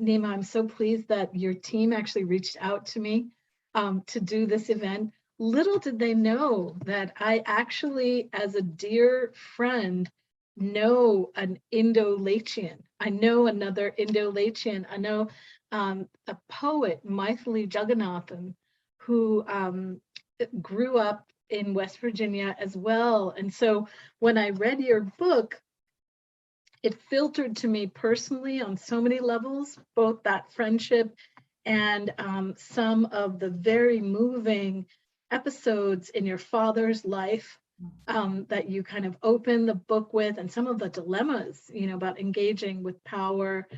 Neema, I'm so pleased that your team actually reached out to me to do this event. Little did they know that I actually, as a dear friend, know an Indo-Lachian. I know another Indo-Lachian. I know a poet, Maithili Jagannathan, who grew up in West Virginia as well. And so when I read your book, it filtered to me personally on so many levels, both that friendship and some of the very moving episodes in your father's life that you kind of open the book with, and some of the dilemmas, about engaging with power.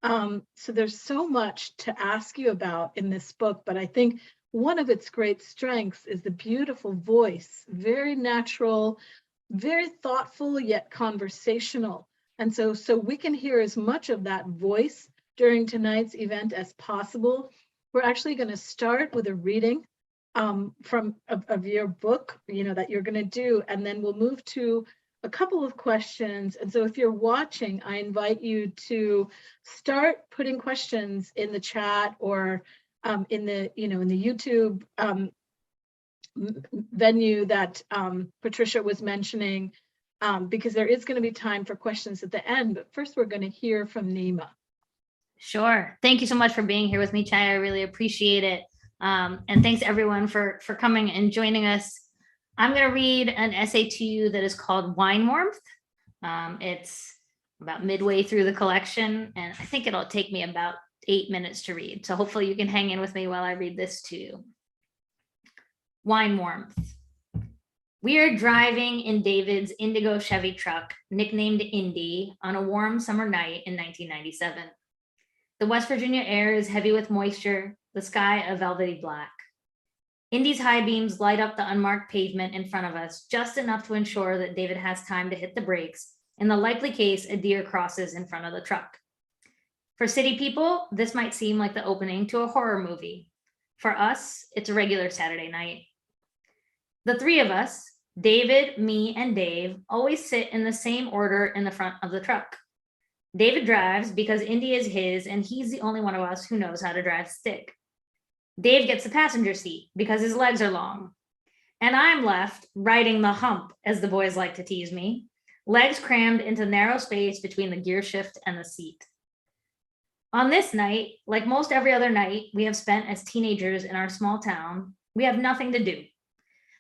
So there's so much to ask you about in this book, but I think one of its great strengths is the beautiful voice, very natural, very thoughtful, yet conversational. And so we can hear as much of that voice during tonight's event as possible. We're actually going to start with a reading of your book, that you're going to do, and then we'll move to a couple of questions. And so if you're watching, I invite you to start putting questions in the chat or in the YouTube venue that Patricia was mentioning, because there is going to be time for questions at the end. But first, we're going to hear from Neema. Sure. Thank you so much for being here with me, Chaya. I really appreciate it. And thanks everyone for coming and joining us. I'm going to read an essay to you that is called Wine Warmth. It's about midway through the collection, and I think it'll take me about 8 minutes to read. So hopefully you can hang in with me while I read this to you. Wine Warmth. We are driving in David's Indigo Chevy truck, nicknamed Indy, on a warm summer night in 1997. The West Virginia air is heavy with moisture, the sky a velvety black. Indy's high beams light up the unmarked pavement in front of us, just enough to ensure that David has time to hit the brakes, in the likely case a deer crosses in front of the truck. For city people, this might seem like the opening to a horror movie. For us, it's a regular Saturday night. The three of us, David, me, and Dave, always sit in the same order in the front of the truck. David drives because Indy is his, and he's the only one of us who knows how to drive stick. Dave gets the passenger seat because his legs are long. And I'm left riding the hump, as the boys like to tease me, legs crammed into narrow space between the gear shift and the seat. On this night, like most every other night we have spent as teenagers in our small town, we have nothing to do.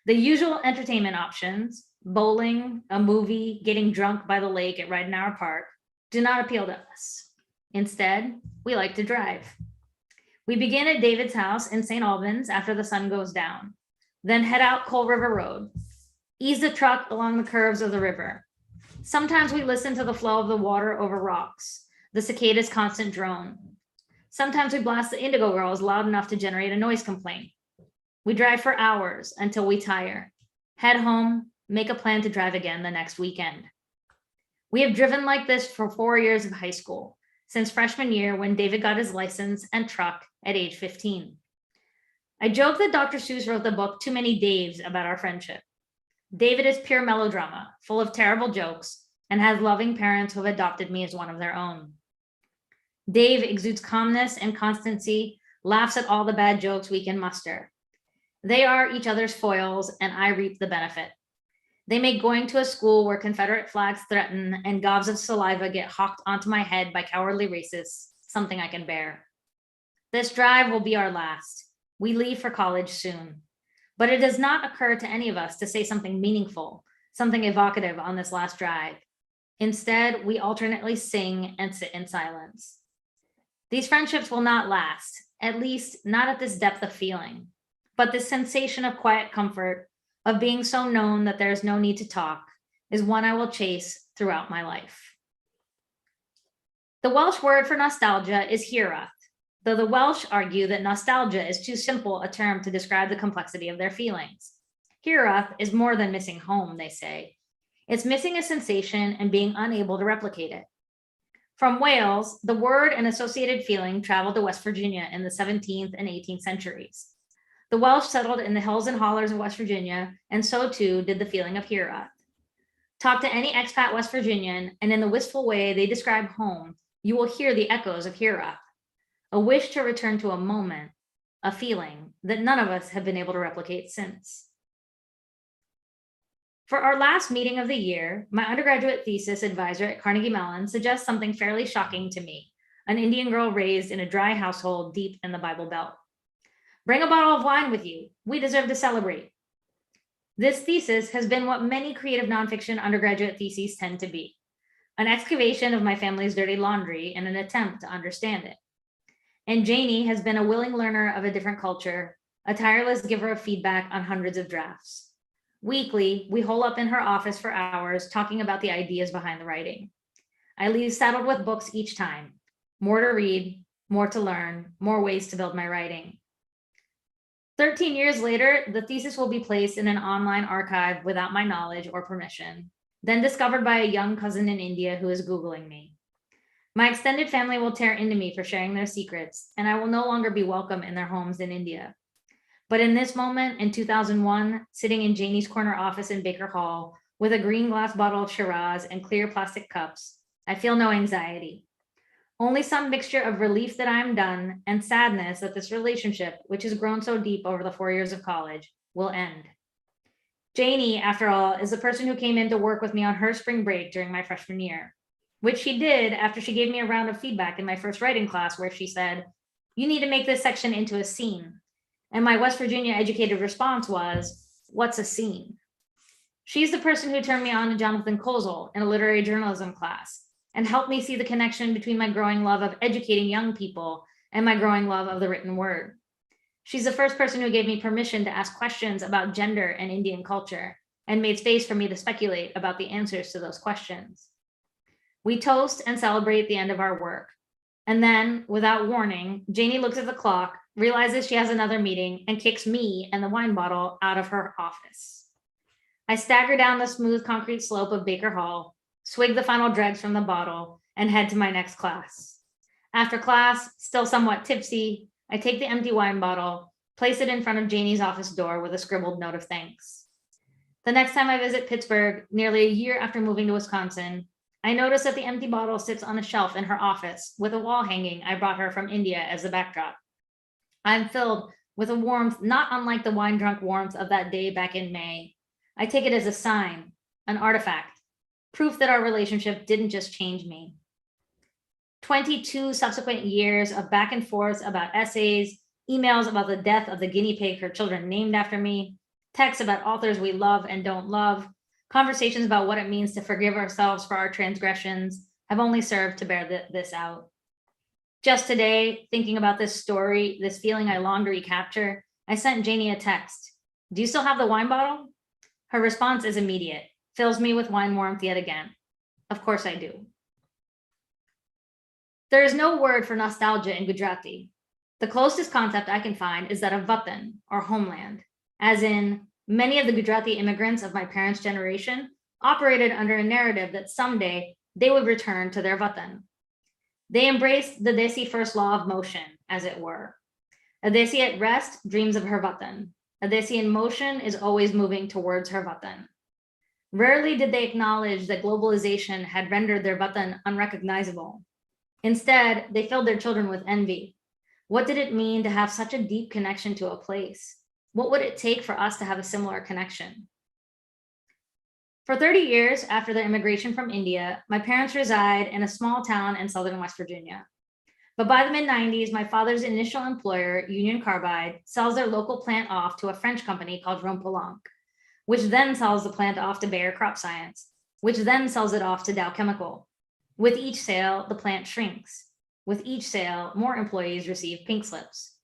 The usual entertainment options, bowling, a movie, getting drunk by the lake at Ridenhour Park, do not appeal to us. Instead, we like to drive. We begin at David's house in St. Albans after the sun goes down, then head out Coal River Road, ease the truck along the curves of the river. Sometimes we listen to the flow of the water over rocks, the cicada's constant drone. Sometimes we blast the Indigo Girls loud enough to generate a noise complaint. We drive for hours until we tire, head home, make a plan to drive again the next weekend. We have driven like this for 4 years of high school, since freshman year when David got his license and truck at age 15. I joke that Dr. Seuss wrote the book Too Many Daves about our friendship. David is pure melodrama, full of terrible jokes, and has loving parents who have adopted me as one of their own. Dave exudes calmness and constancy, laughs at all the bad jokes we can muster. They are each other's foils, and I reap the benefit. They make going to a school where Confederate flags threaten and gobs of saliva get hawked onto my head by cowardly racists something I can bear. This drive will be our last. We leave for college soon. But it does not occur to any of us to say something meaningful, something evocative on this last drive. Instead, we alternately sing and sit in silence. These friendships will not last, at least not at this depth of feeling. But this sensation of quiet comfort, of being so known that there is no need to talk, is one I will chase throughout my life. The Welsh word for nostalgia is hiraeth, though the Welsh argue that nostalgia is too simple a term to describe the complexity of their feelings. Hiraeth is more than missing home, they say. It's missing a sensation and being unable to replicate it. From Wales, the word and associated feeling traveled to West Virginia in the 17th and 18th centuries. The Welsh settled in the hills and hollers of West Virginia, and so too did the feeling of hiraeth. Talk to any expat West Virginian, and in the wistful way they describe home, you will hear the echoes of hiraeth, a wish to return to a moment, a feeling that none of us have been able to replicate since. For our last meeting of the year, my undergraduate thesis advisor at Carnegie Mellon suggests something fairly shocking to me, an Indian girl raised in a dry household deep in the Bible Belt. Bring a bottle of wine with you. We deserve to celebrate. This thesis has been what many creative nonfiction undergraduate theses tend to be, an excavation of my family's dirty laundry in an attempt to understand it. And Janie has been a willing learner of a different culture, a tireless giver of feedback on hundreds of drafts. Weekly, we hole up in her office for hours talking about the ideas behind the writing. I leave saddled with books each time, more to read, more to learn, more ways to build my writing. 13 years later, the thesis will be placed in an online archive without my knowledge or permission, then discovered by a young cousin in India who is Googling me. My extended family will tear into me for sharing their secrets, and I will no longer be welcome in their homes in India. But in this moment, in 2001, sitting in Janie's corner office in Baker Hall with a green glass bottle of Shiraz and clear plastic cups, I feel no anxiety. Only some mixture of relief that I am done and sadness that this relationship, which has grown so deep over the 4 years of college, will end. Janie, after all, is the person who came in to work with me on her spring break during my freshman year, which she did after she gave me a round of feedback in my first writing class where she said, "You need to make this section into a scene." And my West Virginia educated response was, "What's a scene?" She's the person who turned me on to Jonathan Kozol in a literary journalism class and helped me see the connection between my growing love of educating young people and my growing love of the written word. She's the first person who gave me permission to ask questions about gender and Indian culture and made space for me to speculate about the answers to those questions. We toast and celebrate the end of our work. And then, without warning, Janie looks at the clock, realizes she has another meeting, and kicks me and the wine bottle out of her office. I stagger down the smooth concrete slope of Baker Hall, swig the final dregs from the bottle, and head to my next class. After class, still somewhat tipsy, I take the empty wine bottle, place it in front of Janie's office door with a scribbled note of thanks. The next time I visit Pittsburgh, nearly a year after moving to Wisconsin, I notice that the empty bottle sits on a shelf in her office with a wall hanging I brought her from India as the backdrop. I'm filled with a warmth not unlike the wine-drunk warmth of that day back in May. I take it as a sign, an artifact, proof that our relationship didn't just change me. 22 subsequent years of back and forth about essays, emails about the death of the guinea pig her children named after me, texts about authors we love and don't love, conversations about what it means to forgive ourselves for our transgressions have only served to bear this out. Just today, thinking about this story, this feeling I long to recapture, I sent Janie a text. "Do you still have the wine bottle?" Her response is immediate, fills me with wine warmth yet again. Of course I do. There is no word for nostalgia in Gujarati. The closest concept I can find is that of Vatan, or homeland, as in, many of the Gujarati immigrants of my parents' generation operated under a narrative that someday they would return to their Vatan. They embraced the desi first law of motion, as it were. A desi at rest dreams of her Vatan. A desi in motion is always moving towards her Vatan. Rarely did they acknowledge that globalization had rendered their Vatan unrecognizable. Instead, they filled their children with envy. What did it mean to have such a deep connection to a place? What would it take for us to have a similar connection? For 30 years after their immigration from India, my parents reside in a small town in southern West Virginia. But by the mid-90s, my father's initial employer, Union Carbide, sells their local plant off to a French company called Rompolonc, which then sells the plant off to Bayer Crop Science, which then sells it off to Dow Chemical. With each sale, the plant shrinks. With each sale, more employees receive pink slips.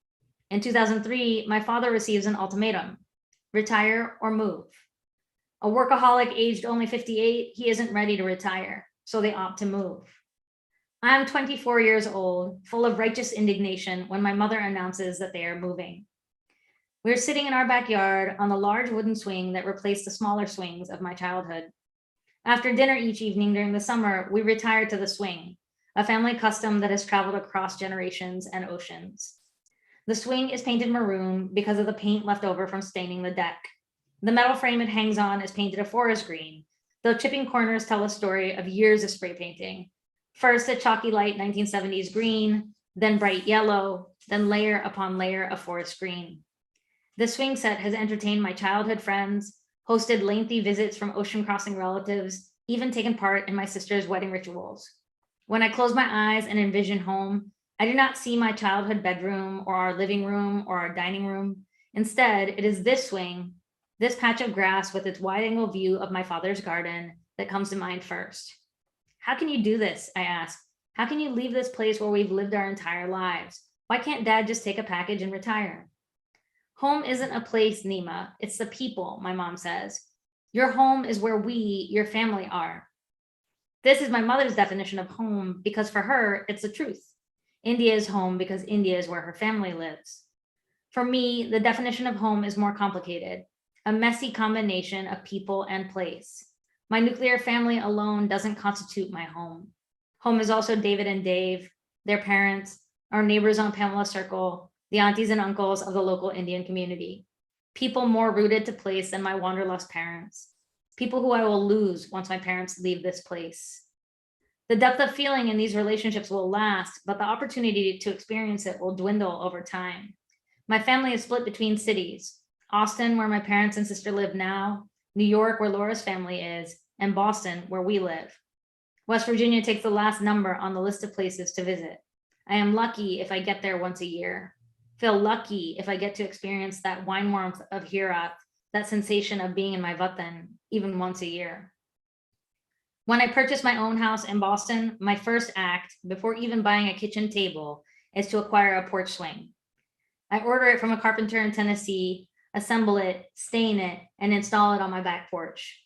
In 2003, my father receives an ultimatum: retire or move. A workaholic aged only 58, he isn't ready to retire, so they opt to move. I'm 24 years old, full of righteous indignation when my mother announces that they are moving. We're sitting in our backyard on the large wooden swing that replaced the smaller swings of my childhood. After dinner each evening during the summer, we retire to the swing, a family custom that has traveled across generations and oceans. The swing is painted maroon because of the paint left over from staining the deck. The metal frame it hangs on is painted a forest green, though chipping corners tell a story of years of spray painting. First a chalky light 1970s green, then bright yellow, then layer upon layer of forest green. The swing set has entertained my childhood friends, hosted lengthy visits from ocean crossing relatives, even taken part in my sister's wedding rituals. When I close my eyes and envision home, I do not see my childhood bedroom or our living room or our dining room. Instead, it is this swing, this patch of grass with its wide angle view of my father's garden that comes to mind first. How can you do this? I ask. How can you leave this place where we've lived our entire lives? Why can't dad just take a package and retire? Home isn't a place, Neema. It's the people, my mom says. Your home is where we, your family, are. This is my mother's definition of home because for her, it's the truth. India is home because India is where her family lives. For me, the definition of home is more complicated, a messy combination of people and place. My nuclear family alone doesn't constitute my home. Home is also David and Dave, their parents, our neighbors on Pamela Circle, the aunties and uncles of the local Indian community. People more rooted to place than my wanderlust parents. People who I will lose once my parents leave this place. The depth of feeling in these relationships will last, but the opportunity to experience it will dwindle over time. My family is split between cities, Austin, where my parents and sister live now, New York, where Laura's family is, and Boston, where we live. West Virginia takes the last number on the list of places to visit. I am lucky if I get there once a year. Feel lucky if I get to experience that wine warmth of Herat, that sensation of being in my Vatan, even once a year. When I purchased my own house in Boston, my first act, before even buying a kitchen table, is to acquire a porch swing. I order it from a carpenter in Tennessee, assemble it, stain it, and install it on my back porch.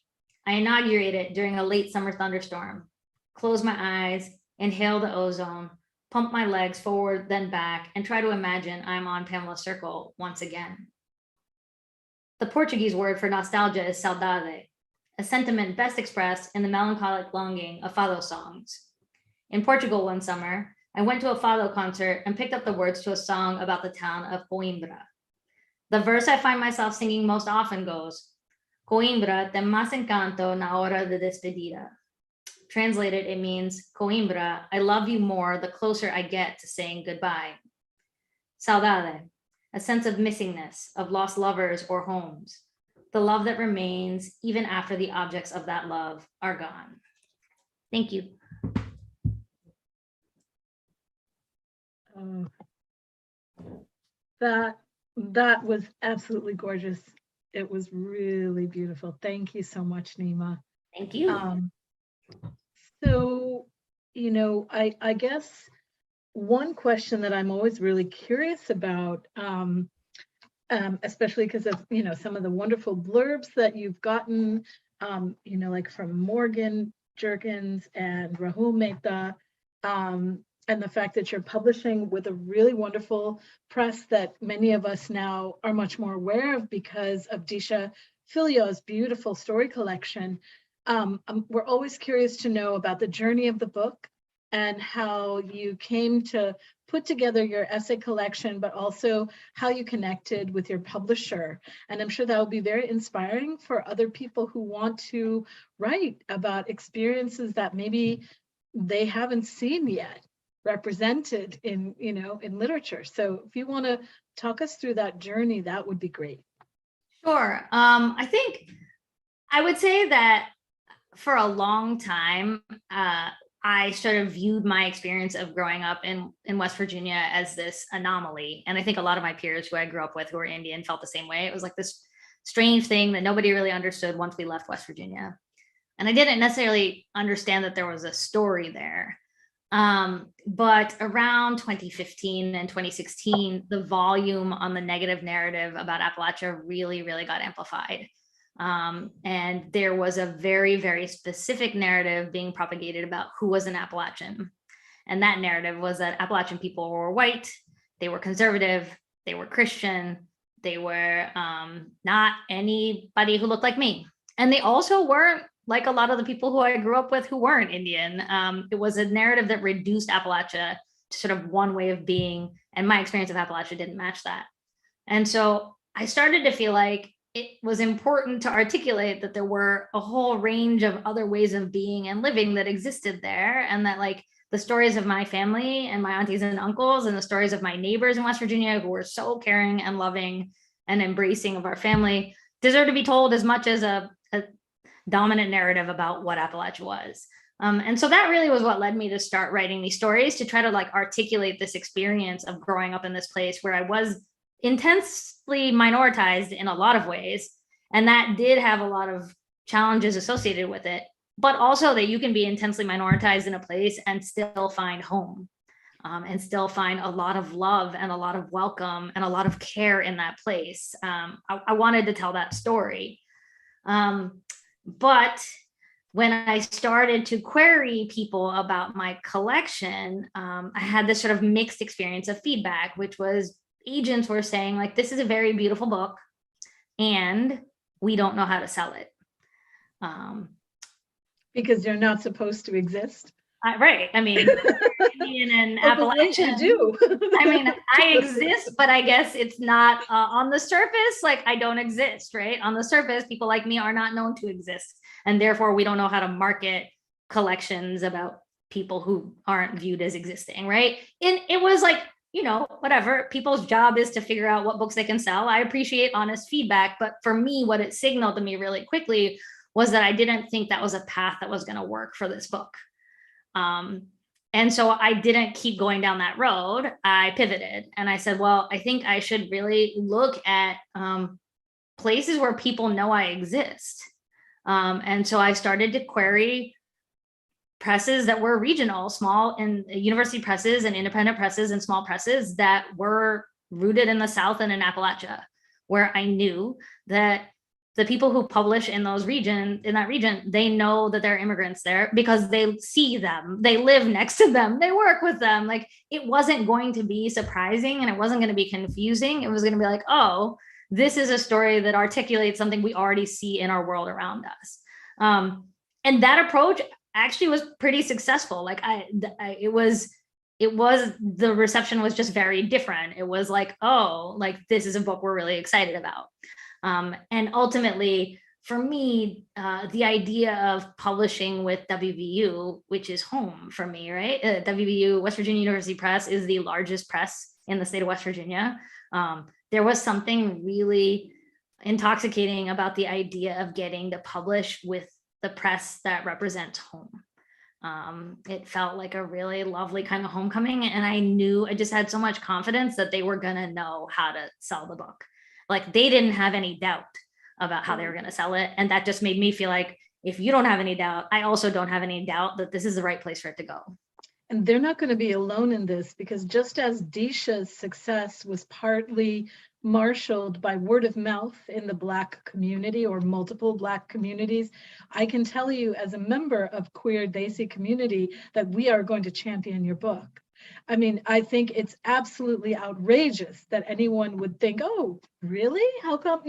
I inaugurate it during a late summer thunderstorm. Close my eyes, inhale the ozone, pump my legs forward, then back, and try to imagine I'm on Pamela Circle once again. The Portuguese word for nostalgia is saudade, a sentiment best expressed in the melancholic longing of fado songs. In Portugal one summer, I went to a fado concert and picked up the words to a song about the town of Coimbra. The verse I find myself singing most often goes, Coimbra tem más encanto na hora de despedida. Translated, it means, Coimbra, I love you more the closer I get to saying goodbye. Saudade, a sense of missingness, of lost lovers or homes, the love that remains even after the objects of that love are gone. Thank you. That was absolutely gorgeous. It was really beautiful. Thank you so much, Neema. Thank you. So, I guess one question that I'm always really curious about, especially because of, some of the wonderful blurbs that you've gotten, like from Morgan Jerkins and Rahul Mehta, and the fact that you're publishing with a really wonderful press that many of us now are much more aware of because of Disha Filio's beautiful story collection. We're always curious to know about the journey of the book and how you came to put together your essay collection, but also how you connected with your publisher. And I'm sure that will be very inspiring for other people who want to write about experiences that maybe they haven't seen yet represented in, in literature. So if you want to talk us through that journey, that would be great. Sure. I think I would say that for a long time, I sort of viewed my experience of growing up in West Virginia as this anomaly. And I think a lot of my peers who I grew up with who were Indian felt the same way. It was like this strange thing that nobody really understood once we left West Virginia. And I didn't necessarily understand that there was a story there. But around 2015 and 2016, the volume on the negative narrative about Appalachia really, really got amplified. And there was a very, very specific narrative being propagated about who was an Appalachian. And that narrative was that Appalachian people were white, they were conservative, they were Christian, they were not anybody who looked like me. And they also weren't like a lot of the people who I grew up with who weren't Indian. It was a narrative that reduced Appalachia to sort of one way of being. And my experience of Appalachia didn't match that. And so I started to feel like it was important to articulate that there were a whole range of other ways of being and living that existed there. And that like the stories of my family and my aunties and uncles and the stories of my neighbors in West Virginia who were so caring and loving and embracing of our family deserve to be told as much as a dominant narrative about what Appalachia was. And so that really was what led me to start writing these stories, to try to like articulate this experience of growing up in this place where I was intensely minoritized in a lot of ways. And that did have a lot of challenges associated with it, but also that you can be intensely minoritized in a place and still find home, and still find a lot of love and a lot of welcome and a lot of care in that place. I wanted to tell that story. But when I started to query people about my collection, I had this sort of mixed experience of feedback, which was agents were saying like, this is a very beautiful book and we don't know how to sell it. Because you're not supposed to exist. Right. I mean, Kenyon and Appalachian. Do. I mean, I exist, but I guess it's not on the surface. Like I don't exist, right? On the surface, people like me are not known to exist. And therefore we don't know how to market collections about people who aren't viewed as existing, right? And it was like, you know, whatever, people's job is to figure out what books they can sell. I appreciate honest feedback, but for me, what it signaled to me really quickly was that I didn't think that was a path that was going to work for this book. And so I didn't keep going down that road. I pivoted and I said, well, I think I should really look at places where people know I exist. And so I started to query presses that were regional, small and university presses and independent presses and small presses that were rooted in the South and in Appalachia, where I knew that the people who publish in that region, they know that there are immigrants there because they see them, they live next to them, they work with them. Like it wasn't going to be surprising and it wasn't going to be confusing. It was going to be like, oh, this is a story that articulates something we already see in our world around us. And that approach actually was pretty successful. Like it was the reception was just very different. It was like, oh, like this is a book we're really excited about. And ultimately, for me, the idea of publishing with WVU, which is home for me, right? WVU, West Virginia University Press, is the largest press in the state of West Virginia. There was something really intoxicating about the idea of getting to publish with the press that represents home. It felt like a really lovely kind of homecoming. And I just had so much confidence that they were going to know how to sell the book. Like they didn't have any doubt about how they were going to sell it. And that just made me feel like if you don't have any doubt, I also don't have any doubt that this is the right place for it to go. And they're not going to be alone in this, because just as Disha's success was partly marshaled by word of mouth in the Black community or multiple Black communities, I can tell you as a member of queer desi community that we are going to champion your book. I mean, I think it's absolutely outrageous that anyone would think, oh, really? How come,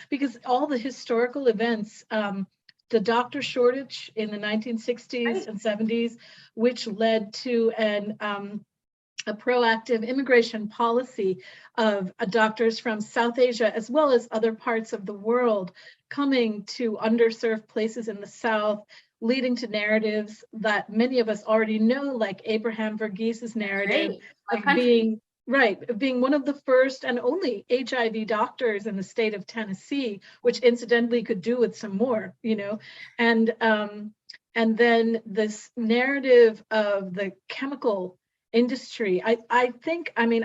because all the historical events, the doctor shortage in the 1960s and 70s, which led to a proactive immigration policy of doctors from South Asia, as well as other parts of the world, coming to underserved places in the South, leading to narratives that many of us already know, like Abraham Verghese's narrative of being one of the first and only HIV doctors in the state of Tennessee, which incidentally could do with some more, and then this narrative of the chemical industry. I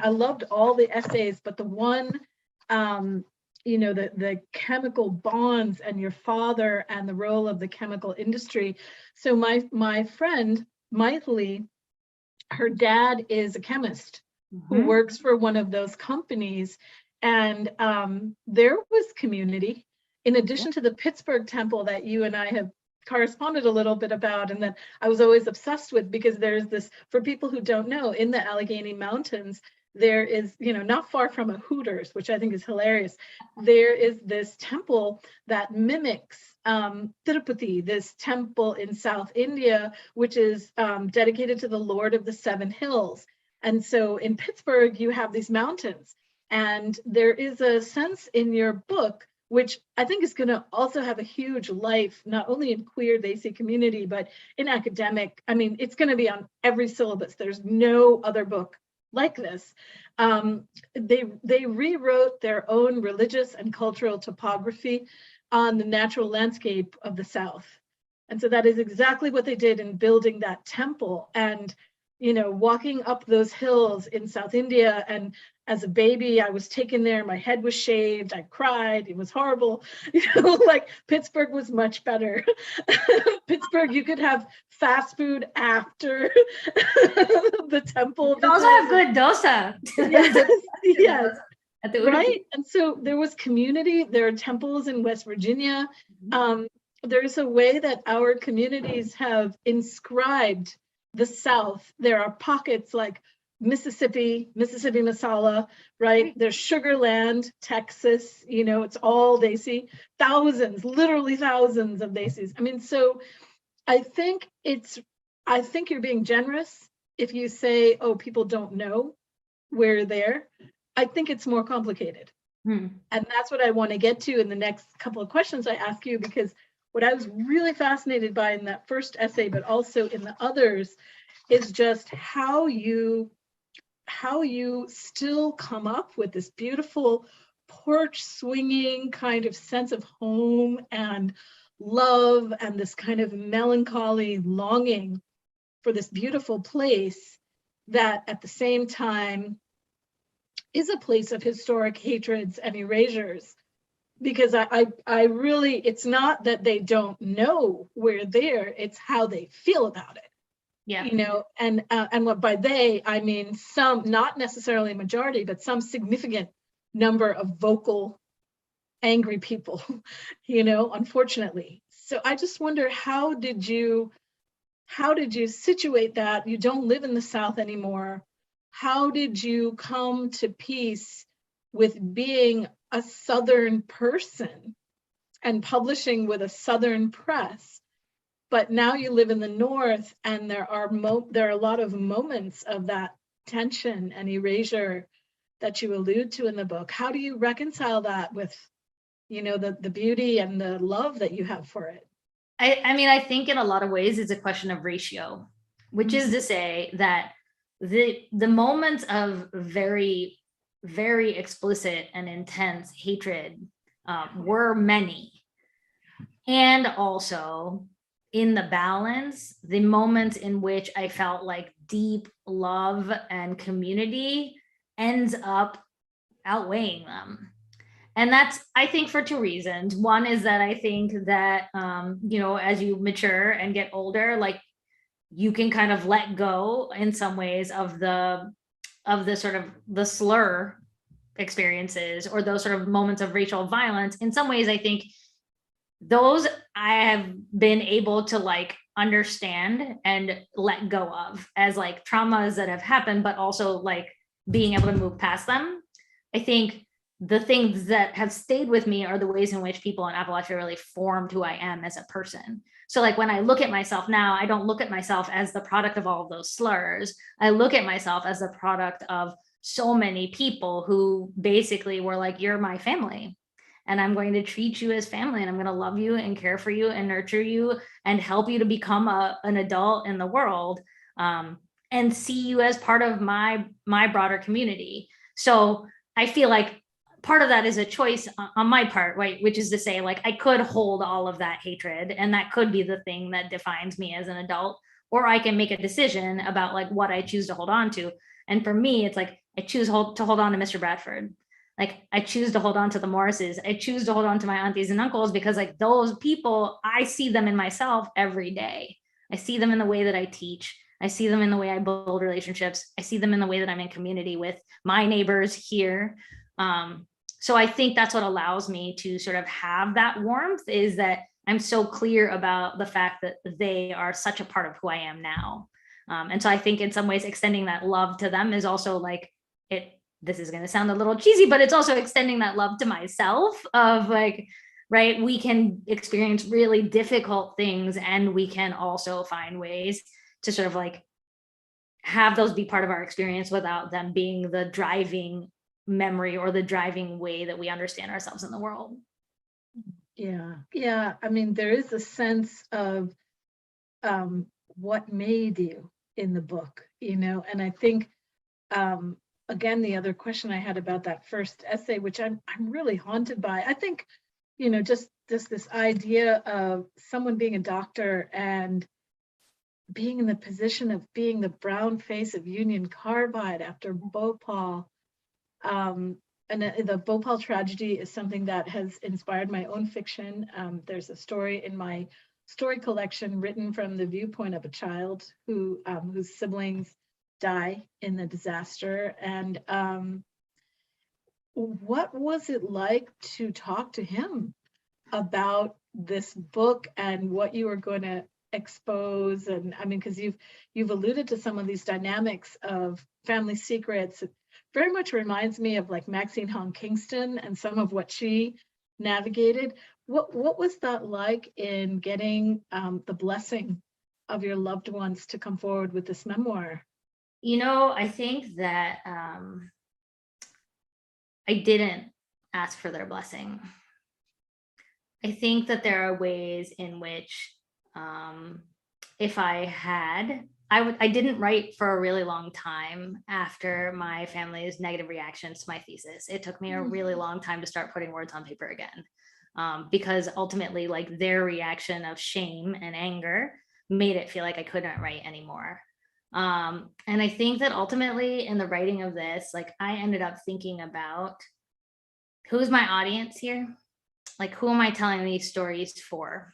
loved all the essays, but the one, the chemical bonds and your father and the role of the chemical industry. So my friend, Maithili, her dad is a chemist who works for one of those companies. And there was community, in addition to the Pittsburgh temple that you and I have corresponded a little bit about, and that I was always obsessed with, because there's this, for people who don't know, in the Allegheny Mountains, there is, not far from a Hooters, which I think is hilarious, there is this temple that mimics Tirupati, this temple in South India, which is dedicated to the Lord of the Seven Hills. And so in Pittsburgh, you have these mountains, and there is a sense in your book which I think is going to also have a huge life, not only in queer desi community, but in academic. I mean, it's going to be on every syllabus. There's no other book like this. They rewrote their own religious and cultural topography on the natural landscape of the South. And so that is exactly what they did in building that temple. And, walking up those hills in South India, and as a baby, I was taken there, my head was shaved, I cried, it was horrible. Like Pittsburgh was much better. Pittsburgh, you could have fast food after the temple. You also have good dosa. Yes, yes. At the Right. And so there was community. There are temples in West Virginia. There's a way that our communities have inscribed the South. There are pockets like Mississippi masala, right? There's Sugar Land, Texas, it's all desi, literally thousands of desis. I mean, so I think you're being generous if you say, oh, people don't know we're there. I think it's more complicated. And that's what I want to get to in the next couple of questions I ask you, because what I was really fascinated by in that first essay, but also in the others, is just how you still come up with this beautiful porch swinging kind of sense of home and love, and this kind of melancholy longing for this beautiful place that at the same time is a place of historic hatreds and erasures. Because I really, it's not that they don't know we're there, it's how they feel about it. Yeah. And what by they, I mean some, not necessarily a majority, but some significant number of vocal, angry people, unfortunately. So I just wonder, how did you situate that? You don't live in the South anymore. How did you come to peace with being a Southern person and publishing with a Southern press, but now you live in the North, and there are a lot of moments of that tension and erasure that you allude to in the book? How do you reconcile that with, the beauty and the love that you have for it? I mean, I think in a lot of ways it's a question of ratio, which is to say that the moments of very, very explicit and intense hatred were many. And also in the balance, the moments in which I felt like deep love and community ends up outweighing them. And that's, I think, for two reasons. One is that I think that, as you mature and get older, like you can kind of let go in some ways of the sort of the slur experiences or those sort of moments of racial violence. In some ways, I think those I have been able to like understand and let go of as like traumas that have happened, but also like being able to move past them. I think the things that have stayed with me are the ways in which people in Appalachia really formed who I am as a person. So like when I look at myself now, I don't look at myself as the product of all of those slurs. I look at myself as the product of so many people who basically were like, you're my family, and I'm going to treat you as family, and I'm going to love you and care for you and nurture you and help you to become an adult in the world, and see you as part of my broader community. So I feel like part of that is a choice on my part, right? Which is to say, like, I could hold all of that hatred, and that could be the thing that defines me as an adult, or I can make a decision about like what I choose to hold on to. And for me, it's like, I choose to hold on to Mr. Bradford. Like I choose to hold on to the Morrises. I choose to hold on to my aunties and uncles, because like those people, I see them in myself every day. I see them in the way that I teach. I see them in the way I build relationships. I see them in the way that I'm in community with my neighbors here. So I think that's what allows me to sort of have that warmth, is that I'm so clear about the fact that they are such a part of who I am now. And so I think in some ways extending that love to them is also like, this is going to sound a little cheesy, but it's also extending that love to myself of like, right, we can experience really difficult things, and we can also find ways to sort of like have those be part of our experience without them being the driving memory or the driving way that we understand ourselves in the world. Yeah. Yeah. I mean, there is a sense of what made you in the book, and I think, again, the other question I had about that first essay, which I'm really haunted by, I think, just this idea of someone being a doctor and being in the position of being the brown face of Union Carbide after Bhopal. And the Bhopal tragedy is something that has inspired my own fiction. There's a story in my story collection written from the viewpoint of a child whose siblings die in the disaster. And what was it like to talk to him about this book and what you were going to expose? And I mean, because you've alluded to some of these dynamics of family secrets. It very much reminds me of like Maxine Hong Kingston and some of what she navigated. What was that like in getting the blessing of your loved ones to come forward with this memoir? I think that I didn't ask for their blessing. I think that there are ways in which, if I had, I didn't write for a really long time after my family's negative reactions to my thesis. It took me a really long time to start putting words on paper again, because ultimately, like, their reaction of shame and anger made it feel like I couldn't write anymore. And I think that ultimately in the writing of this, like, I ended up thinking about who's my audience here? Like, who am I telling these stories for?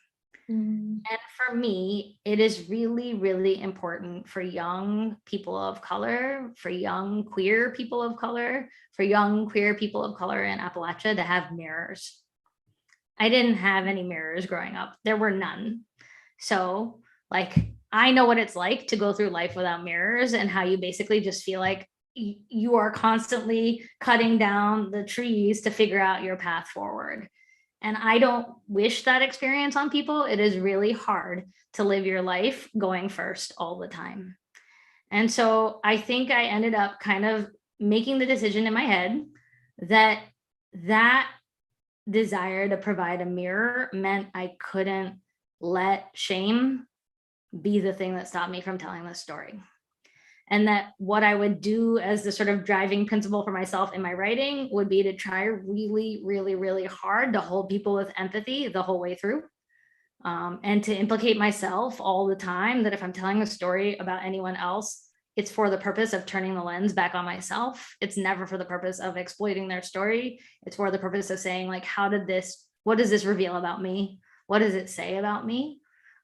Mm. And for me, it is really, really important for young people of color, for young queer people of color, for young queer people of color in Appalachia to have mirrors. I didn't have any mirrors growing up. There were none. So, like, I know what it's like to go through life without mirrors and how you basically just feel like you are constantly cutting down the trees to figure out your path forward. And I don't wish that experience on people. It is really hard to live your life going first all the time. And so I think I ended up kind of making the decision in my head that that desire to provide a mirror meant I couldn't let shame be the thing that stopped me from telling this story. And that what I would do as the sort of driving principle for myself in my writing would be to try really, really, really hard to hold people with empathy the whole way through. And to implicate myself all the time, that if I'm telling a story about anyone else, it's for the purpose of turning the lens back on myself. It's never for the purpose of exploiting their story. It's for the purpose of saying, like, what does this reveal about me? What does it say about me?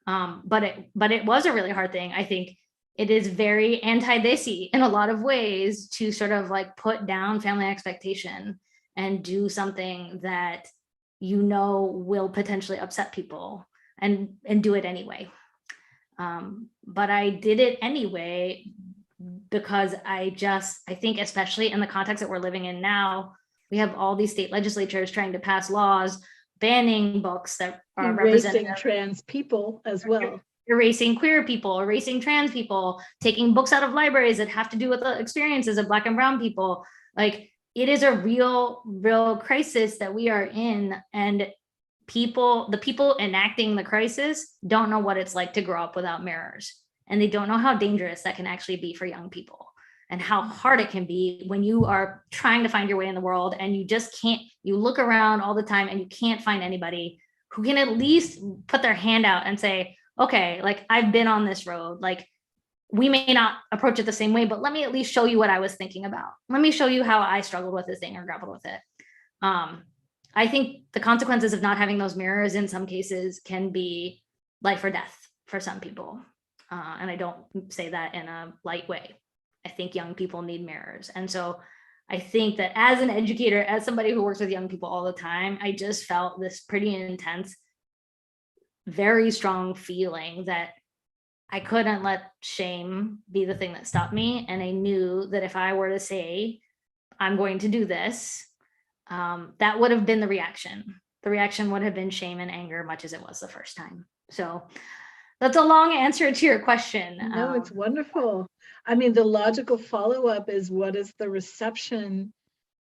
But it was a really hard thing. I think it is very anti-desi in a lot of ways to sort of like put down family expectation and do something that will potentially upset people, and do it anyway. But I did it anyway because I think, especially in the context that we're living in now, we have all these state legislatures trying to pass laws banning books that are Erasing representative, trans people as well. erasing queer people, erasing trans people, taking books out of libraries that have to do with the experiences of Black and brown people. Like, it is a real, real crisis that we are in. And the people enacting the crisis don't know what it's like to grow up without mirrors. And they don't know how dangerous that can actually be for young people, and how hard it can be when you are trying to find your way in the world and you just can't, you look around all the time and you can't find anybody who can at least put their hand out and say, okay, like, I've been on this road. Like, we may not approach it the same way, but let me at least show you what I was thinking about. Let me show you how I struggled with this thing or grappled with it. I think the consequences of not having those mirrors in some cases can be life or death for some people. And I don't say that in a light way. I think young people need mirrors. And so I think that as an educator, as somebody who works with young people all the time, I just felt this pretty intense, very strong feeling that I couldn't let shame be the thing that stopped me. And I knew that if I were to say, I'm going to do this, that would have been the reaction. The reaction would have been shame and anger, much as it was the first time. So that's a long answer to your question. No, it's wonderful. I mean, the logical follow-up is, what is the reception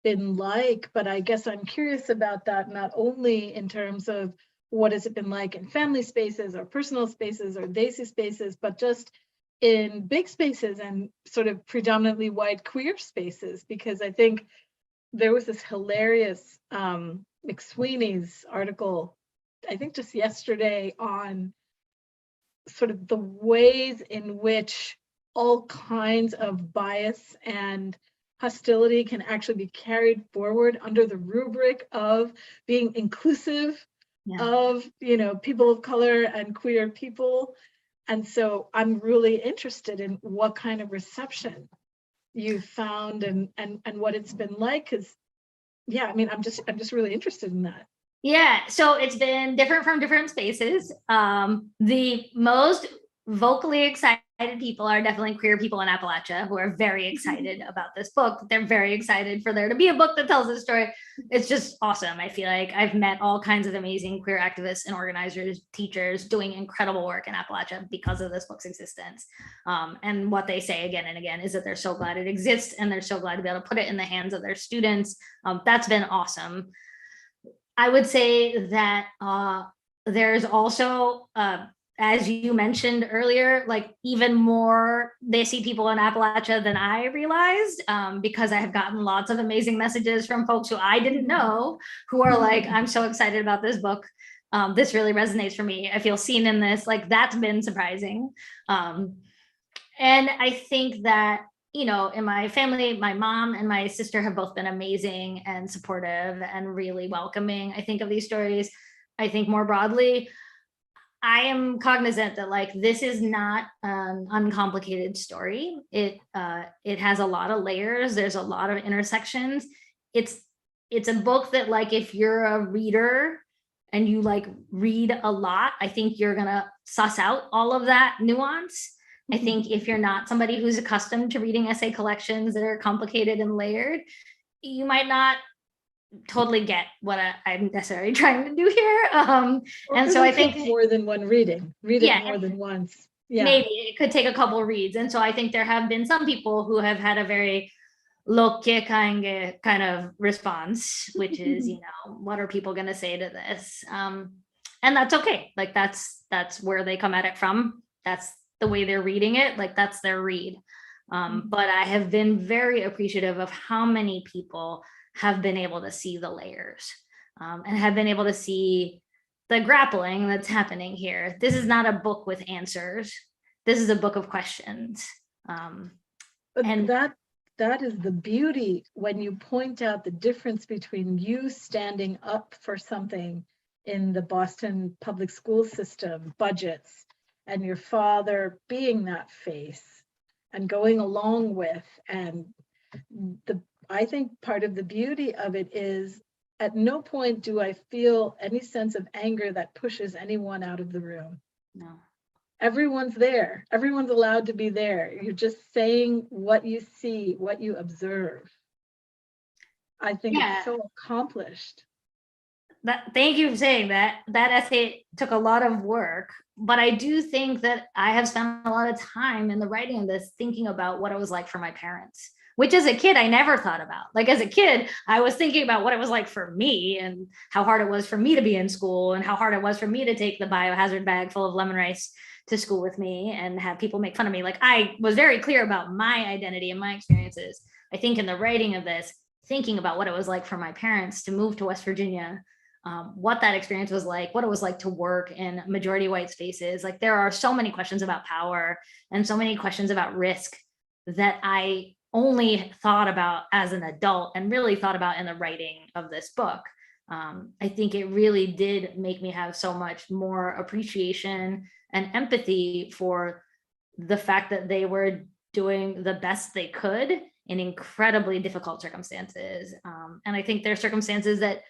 been like, but I guess I'm curious about that, not only in terms of what has it been like in family spaces or personal spaces or desi spaces, but just in big spaces and sort of predominantly white queer spaces, because I think there was this hilarious McSweeney's article, I think just yesterday, on sort of the ways in which all kinds of bias and hostility can actually be carried forward under the rubric of being inclusive of, you know, people of color and queer people. And so I'm really interested in what kind of reception you found and what it's been like, because yeah, I mean, I'm just really interested in that. Yeah, so it's been different from different spaces. The most vocally excited people are definitely queer people in Appalachia who are very excited about this book. They're very excited for there to be a book that tells this story. It's just awesome. I feel like I've met all kinds of amazing queer activists and organizers, teachers doing incredible work in Appalachia because of this book's existence. And what they say again and again is that they're so glad it exists and they're so glad to be able to put it in the hands of their students. That's been awesome. I would say that there's also, as you mentioned earlier, like even more desi people in Appalachia than I realized, because I have gotten lots of amazing messages from folks who I didn't know who are like, I'm so excited about this book. This really resonates for me. I feel seen in this. Like, that's been surprising. And I think that, you know, in my family, my mom and my sister have both been amazing and supportive and really welcoming, I think, of these stories. I think more broadly, I am cognizant that, like, this is not an uncomplicated story. It has a lot of layers. There's a lot of intersections. It's a book that, like, if you're a reader and you like read a lot, I think you're gonna suss out all of that nuance. I think if you're not somebody who's accustomed to reading essay collections that are complicated and layered, you might not totally get what I'm necessarily trying to do here. And so I think more than one read it more than once. Yeah. Maybe it could take a couple of reads. And so I think there have been some people who have had a very lo que caenge kind of response, which is, you know, what are people going to say to this? And that's okay. Like, that's where they come at it from. That's the way they're reading it. Like, that's their read. But I have been very appreciative of how many people have been able to see the layers, and have been able to see the grappling that's happening here. This is not a book with answers. This is a book of questions. And that is the beauty when you point out the difference between you standing up for something in the Boston public school system budgets and your father being that face and going along with. And I think part of the beauty of it is, at no point do I feel any sense of anger that pushes anyone out of the room. No. Everyone's there. Everyone's allowed to be there. You're just saying what you see, what you observe. I think it's so accomplished. Thank you for saying that. That essay took a lot of work, but I do think that I have spent a lot of time in the writing of this thinking about what it was like for my parents, which as a kid, I never thought about. Like, as a kid, I was thinking about what it was like for me and how hard it was for me to be in school and how hard it was for me to take the biohazard bag full of lemon rice to school with me and have people make fun of me. Like, I was very clear about my identity and my experiences. I think in the writing of this, thinking about what it was like for my parents to move to West Virginia, what that experience was like, what it was like to work in majority white spaces. Like, there are so many questions about power and so many questions about risk that I only thought about as an adult and really thought about in the writing of this book. I think it really did make me have so much more appreciation and empathy for the fact that they were doing the best they could in incredibly difficult circumstances. And I think there are circumstances that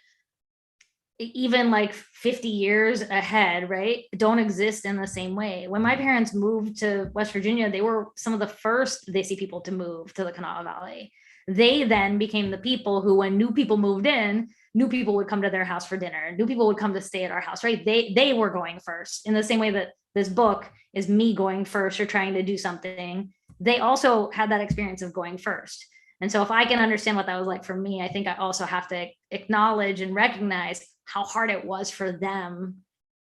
even like 50 years ahead, right, don't exist in the same way. When my parents moved to West Virginia, they were some of the first desi people to move to the Kanawha Valley. They then became the people who, when new people moved in, new people would come to their house for dinner. New people would come to stay at our house, right? They were going first, in the same way that this book is me going first or trying to do something. They also had that experience of going first. And so if I can understand what that was like for me, I think I also have to acknowledge and recognize how hard it was for them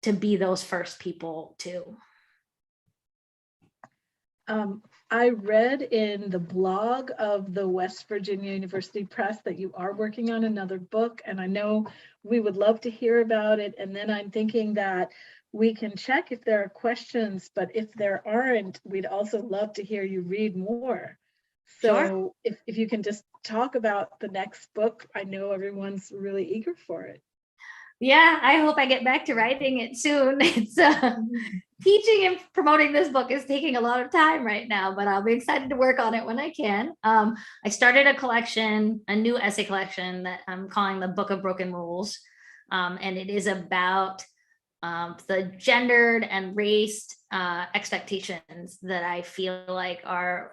to be those first people too. I read in the blog of the West Virginia University Press that you are working on another book, and I know we would love to hear about it. And then I'm thinking that we can check if there are questions, but if there aren't, we'd also love to hear you read more. So Sure. if you can just talk about the next book, I know everyone's really eager for it. Yeah, I hope I get back to writing it soon. It's teaching and promoting this book is taking a lot of time right now, but I'll be excited to work on it when I can. I started a collection, a new essay collection that I'm calling the Book of Broken Rules. And it is about the gendered and raced expectations that I feel like are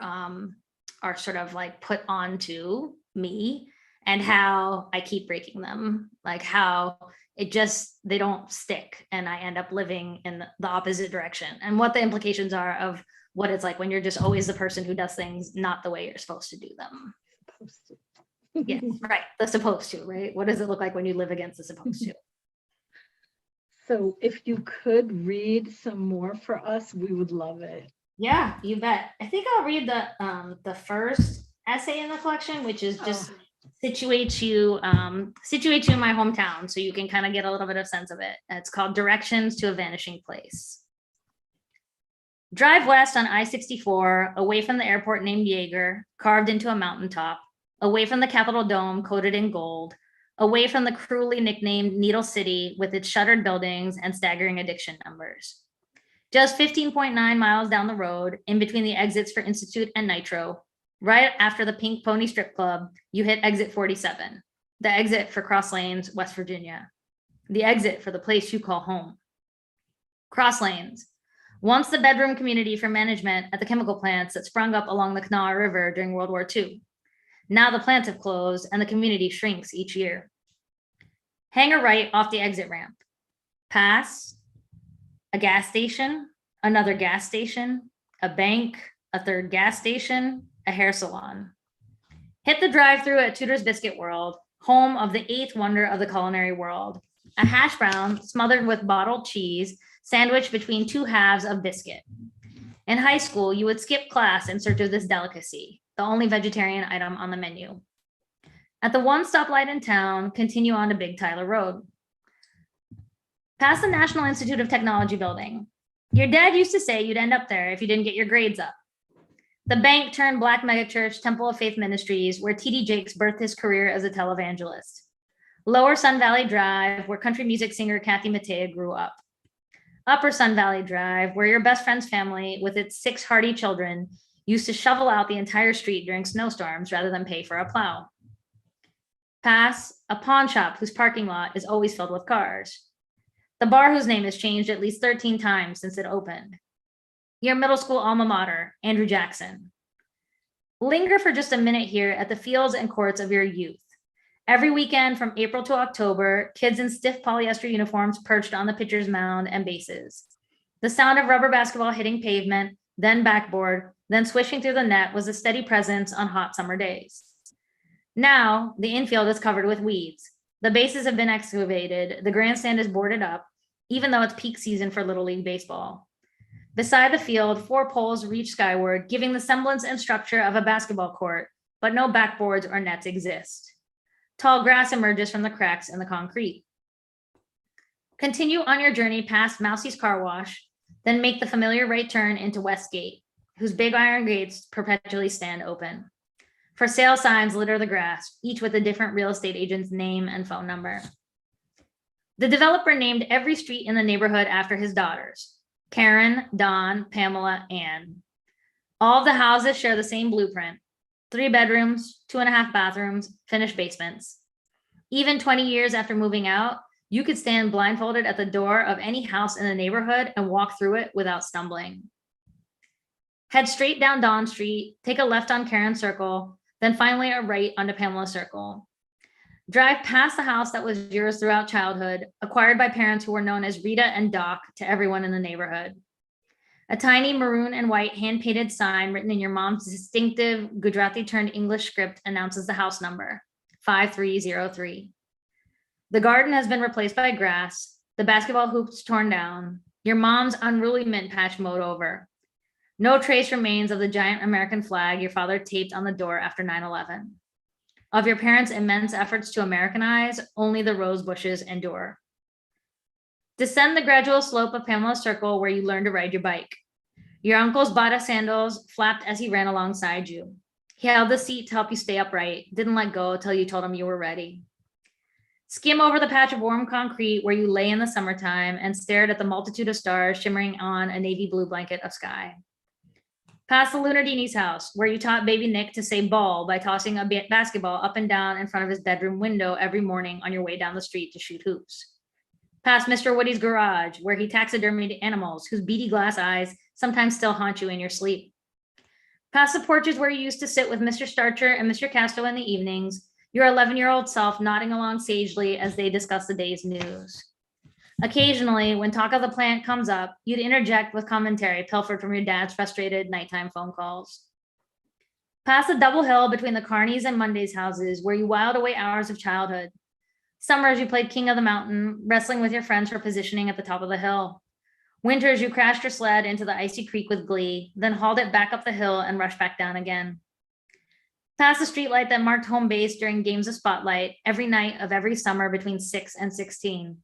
sort of like put onto me, and how I keep breaking them, like how they don't stick and I end up living in the opposite direction, and what the implications are of what it's like when you're just always the person who does things not the way you're supposed to do them. Yeah, right. The supposed to, right? What does it look like when you live against the supposed to? So if you could read some more for us, we would love it. Yeah, you bet. I think I'll read the first essay in the collection, which is just situates you in my hometown, so you can kind of get a little bit of sense of it. It's called Directions to a Vanishing Place. Drive west on I-64, away from the airport named Yeager, carved into a mountaintop, away from the Capitol Dome coated in gold, away from the cruelly nicknamed Needle City with its shuttered buildings and staggering addiction numbers. Just 15.9 miles down the road, in between the exits for Institute and Nitro, right after the Pink Pony Strip Club, you hit exit 47, the exit for Cross Lanes, West Virginia, the exit for the place you call home. Cross Lanes, once the bedroom community for management at the chemical plants that sprung up along the Kanawha River during World War II. Now the plants have closed and the community shrinks each year. Hang a right off the exit ramp. Pass a gas station, another gas station, a bank, a third gas station, a hair salon. Hit the drive-thru at Tudor's Biscuit World, home of the eighth wonder of the culinary world, a hash brown smothered with bottled cheese, sandwiched between two halves of biscuit. In high school, you would skip class in search of this delicacy, the only vegetarian item on the menu. At the one stoplight in town, continue on to Big Tyler Road. Past the National Institute of Technology building. Your dad used to say you'd end up there if you didn't get your grades up. The bank turned Black megachurch Temple of Faith Ministries, where T.D. Jakes birthed his career as a televangelist. Lower Sun Valley Drive, where country music singer Kathy Mattea grew up. Upper Sun Valley Drive, where your best friend's family, with its 6 hardy children, used to shovel out the entire street during snowstorms rather than pay for a plow. Pass a pawn shop whose parking lot is always filled with cars. The bar whose name has changed at least 13 times since it opened. Your middle school alma mater, Andrew Jackson. Linger for just a minute here at the fields and courts of your youth. Every weekend from April to October, kids in stiff polyester uniforms perched on the pitcher's mound and bases. The sound of rubber basketball hitting pavement, then backboard, then swishing through the net was a steady presence on hot summer days. Now, the infield is covered with weeds. The bases have been excavated, the grandstand is boarded up, even though it's peak season for Little League Baseball. Beside the field, 4 poles reach skyward, giving the semblance and structure of a basketball court, but no backboards or nets exist. Tall grass emerges from the cracks in the concrete. Continue on your journey past Mousie's Car Wash, then make the familiar right turn into West Gate, whose big iron gates perpetually stand open. For sale signs litter the grass, each with a different real estate agent's name and phone number. The developer named every street in the neighborhood after his daughters, Karen, Dawn, Pamela, Ann. All of the houses share the same blueprint: 3 bedrooms, 2.5 bathrooms, finished basements. Even 20 years after moving out, you could stand blindfolded at the door of any house in the neighborhood and walk through it without stumbling. Head straight down Dawn Street, take a left on Karen Circle, then finally a right onto Pamela Circle. Drive past the house that was yours throughout childhood, acquired by parents who were known as Rita and Doc to everyone in the neighborhood. A tiny maroon and white hand-painted sign written in your mom's distinctive Gujarati-turned English script announces the house number, 5303. The garden has been replaced by grass, the basketball hoops torn down, your mom's unruly mint patch mowed over. No trace remains of the giant American flag your father taped on the door after 9/11. Of your parents' immense efforts to Americanize, only the rose bushes endure. Descend the gradual slope of Pamela Circle where you learned to ride your bike. Your uncle's Bata sandals flapped as he ran alongside you. He held the seat to help you stay upright, didn't let go till you told him you were ready. Skim over the patch of warm concrete where you lay in the summertime and stared at the multitude of stars shimmering on a navy blue blanket of sky. Past the Lunardini's house, where you taught baby Nick to say ball by tossing a basketball up and down in front of his bedroom window every morning on your way down the street to shoot hoops. Past Mr. Woody's garage, where he taxidermied animals whose beady glass eyes sometimes still haunt you in your sleep. Past the porches where you used to sit with Mr. Starcher and Mr. Castro in the evenings, your 11-year-old self nodding along sagely as they discuss the day's news. Occasionally, when talk of the plant comes up, you'd interject with commentary pilfered from your dad's frustrated nighttime phone calls. Past the double hill between the Carneys and Monday's houses, where you whiled away hours of childhood. Summers, you played King of the Mountain, wrestling with your friends for positioning at the top of the hill. Winters, you crashed your sled into the icy creek with glee, then hauled it back up the hill and rushed back down again. Past the streetlight that marked home base during games of Spotlight every night of every summer between 6 and 16.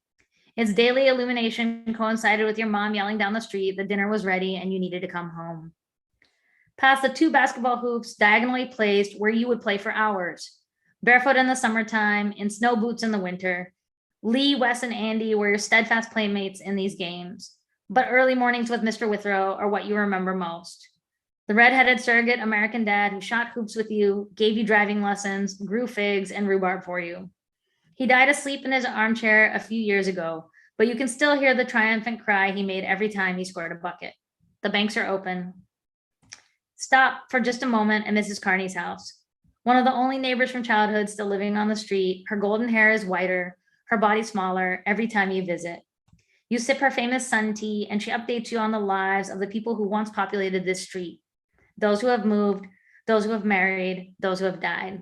Its daily illumination coincided with your mom yelling down the street that dinner was ready and you needed to come home. Past the 2 basketball hoops diagonally placed where you would play for hours. Barefoot in the summertime, in snow boots in the winter. Lee, Wes, and Andy were your steadfast playmates in these games. But early mornings with Mr. Withrow are what you remember most. The redheaded surrogate American dad who shot hoops with you, gave you driving lessons, grew figs, and rhubarb for you. He died asleep in his armchair a few years ago, but you can still hear the triumphant cry he made every time he scored a bucket. The banks are open. Stop for just a moment at Mrs. Carney's house. One of the only neighbors from childhood still living on the street, her golden hair is whiter, her body smaller every time you visit. You sip her famous sun tea, and she updates you on the lives of the people who once populated this street. Those who have moved, those who have married, those who have died.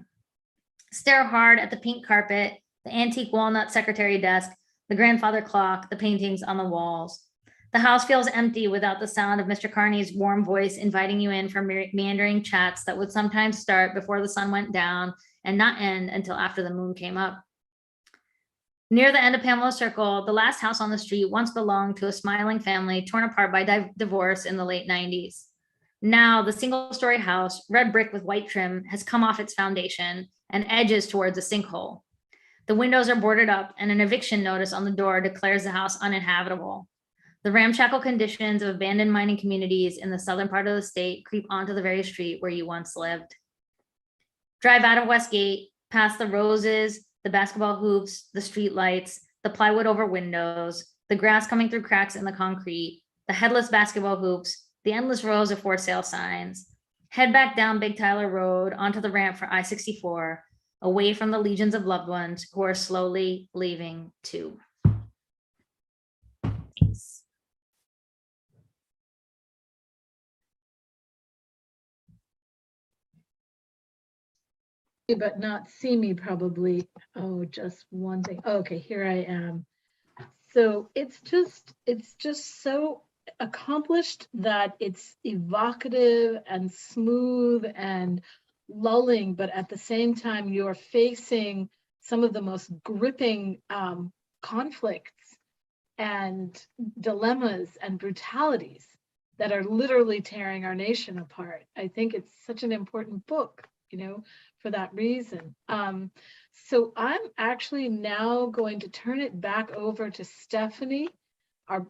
Stare hard at the pink carpet, the antique walnut secretary desk, the grandfather clock, the paintings on the walls. The house feels empty without the sound of Mr. Carney's warm voice inviting you in for meandering chats that would sometimes start before the sun went down and not end until after the moon came up. Near the end of Pamela Circle, the last house on the street once belonged to a smiling family torn apart by divorce in the late 90s. Now, the single-story house, red brick with white trim, has come off its foundation and edges towards a sinkhole. The windows are boarded up, and an eviction notice on the door declares the house uninhabitable. The ramshackle conditions of abandoned mining communities in the southern part of the state creep onto the very street where you once lived. Drive out of Westgate, past the roses, the basketball hoops, the street lights, the plywood over windows, the grass coming through cracks in the concrete, the headless basketball hoops, the endless rows of for sale signs. Head back down Big Tyler Road onto the ramp for I-64, away from the legions of loved ones who are slowly leaving too. Thanks. But not see me probably. Oh, just one thing. Okay, here I am. So it's just so accomplished that it's evocative and smooth and lulling, but at the same time you're facing some of the most gripping conflicts and dilemmas and brutalities that are literally tearing our nation apart. I think it's such an important book, for that reason. So I'm actually now going to turn it back over to Stephanie, our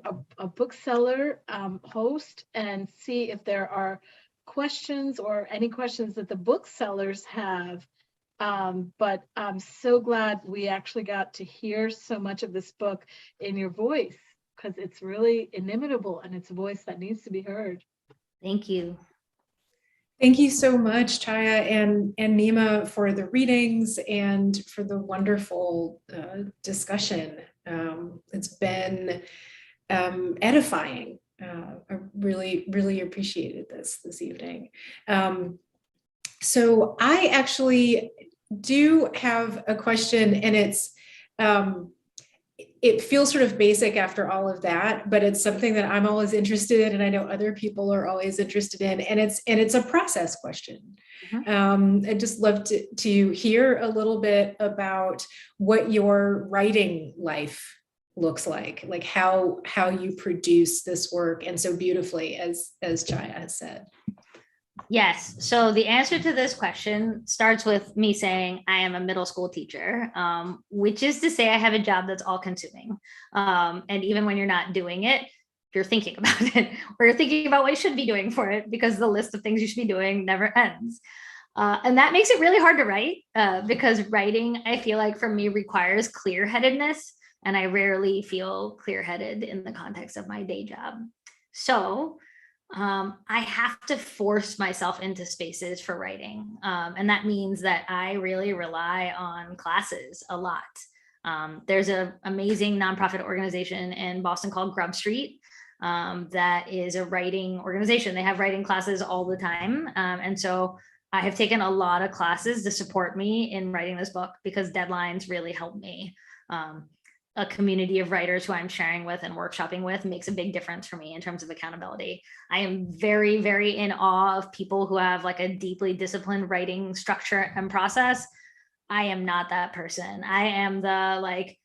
bookseller host, and see if there are questions or any questions that the booksellers have. But I'm so glad we actually got to hear so much of this book in your voice, because it's really inimitable and it's a voice that needs to be heard. Thank you. Thank you so much, Chaya and Neema, for the readings and for the wonderful discussion. It's been edifying I really, really appreciated this evening. So I actually do have a question, and it feels sort of basic after all of that, but it's something that I'm always interested in, and I know other people are always interested in, and it's a process question. I'd just love to hear a little bit about what your writing life looks like how you produce this work, and so beautifully, as Chaya has said. Yes. So the answer to this question starts with me saying I am a middle school teacher, which is to say I have a job that's all consuming. And even when you're not doing it, you're thinking about it, or you're thinking about what you should be doing for it, because the list of things you should be doing never ends. And that makes it really hard to write, because writing, I feel like for me, requires clear-headedness. And I rarely feel clear-headed in the context of my day job. So I have to force myself into spaces for writing. And that means that I really rely on classes a lot. There's an amazing nonprofit organization in Boston called Grub Street that is a writing organization. They have writing classes all the time. And so I have taken a lot of classes to support me in writing this book, because deadlines really help me. A community of writers who I'm sharing with and workshopping with makes a big difference for me in terms of accountability. I am very, very in awe of people who have like a deeply disciplined writing structure and process. I am not that person. I am the like,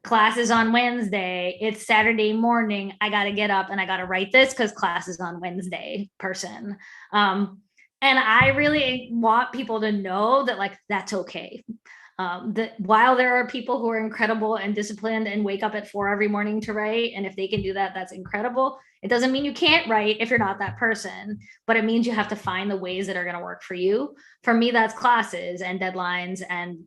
class is on Wednesday, it's Saturday morning, I got to get up and I got to write this because class is on Wednesday person. And I really want people to know that like, that's okay. That while there are people who are incredible and disciplined and wake up at 4 every morning to write, and if they can do that, that's incredible. It doesn't mean you can't write if you're not that person, but it means you have to find the ways that are going to work for you. For me, that's classes and deadlines and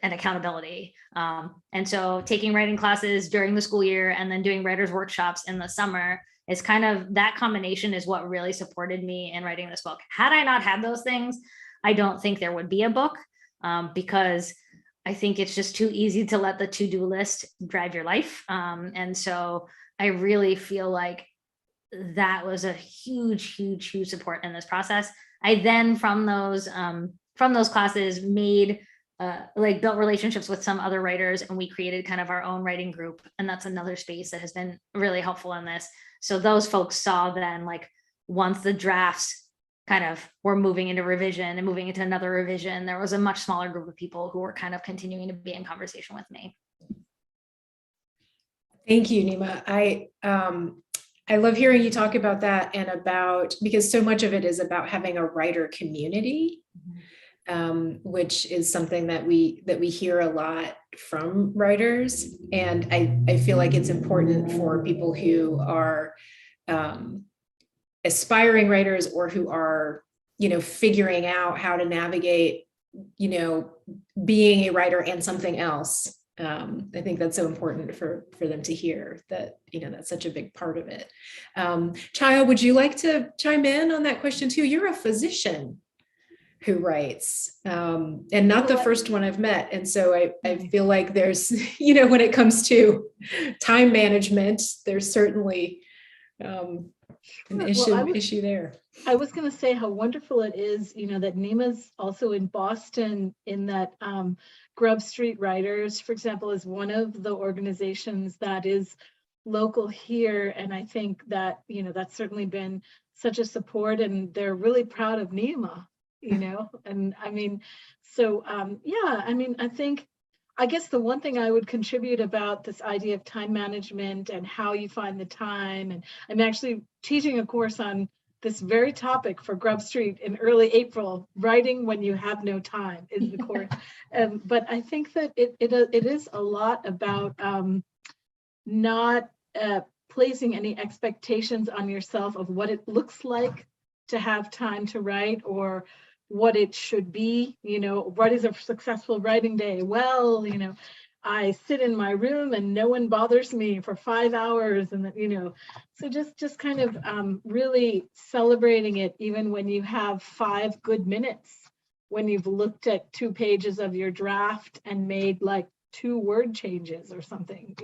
accountability. And so taking writing classes during the school year and then doing writers' workshops in the summer is kind of, that combination is what really supported me in writing this book. Had I not had those things, I don't think there would be a book. Because I think it's just too easy to let the to-do list drive your life. And so I really feel like that was a huge, huge, huge support in this process. I then from those classes made like built relationships with some other writers, and we created kind of our own writing group. And that's another space that has been really helpful in this. So those folks saw then, like, once the drafts kind of were moving into revision and moving into another revision, there was a much smaller group of people who were kind of continuing to be in conversation with me. Thank you, Neema. I love hearing you talk about that, and about, because so much of it is about having a writer community, which is something that we hear a lot from writers. And I feel like it's important for people who are aspiring writers, or who are, figuring out how to navigate, being a writer and something else. I think that's so important for them to hear that, that's such a big part of it. Chaya, would you like to chime in on that question too? You're a physician who writes, and not the first one I've met. And so I feel like there's, when it comes to time management, there's certainly an issue there. I was going to say how wonderful it is, that Neema's also in Boston, in that Grub Street Writers, for example, is one of the organizations that is local here. And I think that, that's certainly been such a support, and they're really proud of Neema, and I mean, so I guess the one thing I would contribute about this idea of time management and how you find the time, and I'm actually teaching a course on this very topic for Grub Street in early April. Writing when you have no time is the course. But I think that it is a lot about not placing any expectations on yourself of what it looks like to have time to write, or what it should be. What is a successful writing day? Well, I sit in my room and no one bothers me for 5 hours, and so just kind of really celebrating it, even when you have 5 good minutes, when you've looked at 2 pages of your draft and made like 2 word changes or something,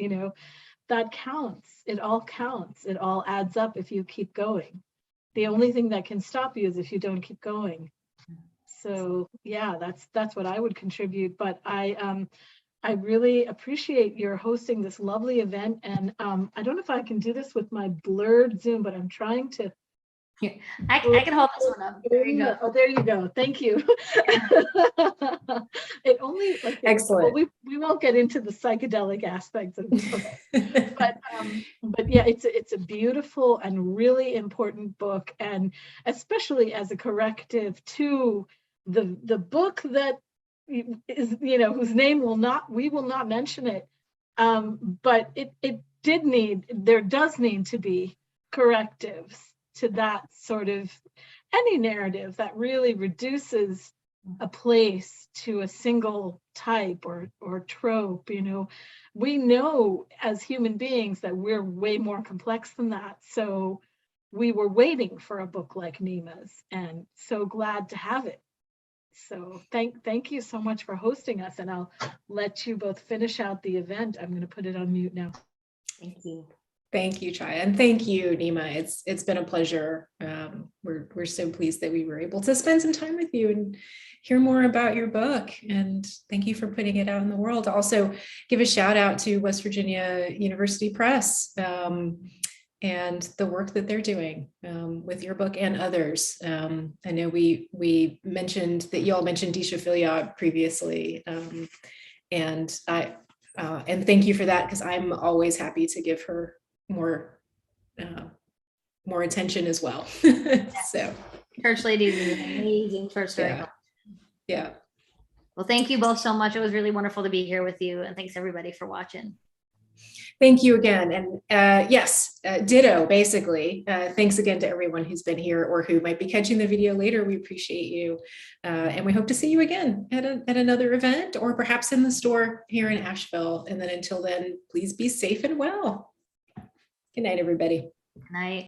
that counts. It all counts. It all adds up if you keep going. The only thing that can stop you is if you don't keep going. So yeah, that's what I would contribute. But I really appreciate your hosting this lovely event. And I don't know if I can do this with my blurred Zoom, but I'm trying to. Here, I can hold this one up. There you go. Oh, there you go. Thank you. It only like Excellent. well, we won't get into the psychedelic aspects of it, but yeah, it's a beautiful and really important book, and especially as a corrective to the book that is, whose name we will not mention it, but there does need to be correctives to that sort of any narrative that really reduces a place to a single type or trope. We know as human beings that we're way more complex than that. So we were waiting for a book like Neema's, and so glad to have it. So thank you so much for hosting us, and I'll let you both finish out the event. I'm going to put it on mute now. Thank you. Thank you, Chaya, and thank you, Neema. It's been a pleasure. We're so pleased that we were able to spend some time with you and hear more about your book. And thank you for putting it out in the world. Also, give a shout out to West Virginia University Press and the work that they're doing with your book and others. I know we mentioned that you all mentioned Disha Filia previously, and thank you for that, because I'm always happy to give her more attention as well. So Church Ladies is an amazing short story. Yeah. Well, thank you both so much. It was really wonderful to be here with you, and thanks everybody for watching. Thank you again. And yes, ditto, basically. Thanks again to everyone who's been here or who might be catching the video later. We appreciate you. And we hope to see you again at another event, or perhaps in the store here in Asheville. And then until then, please be safe and well. Good night, everybody. Good night.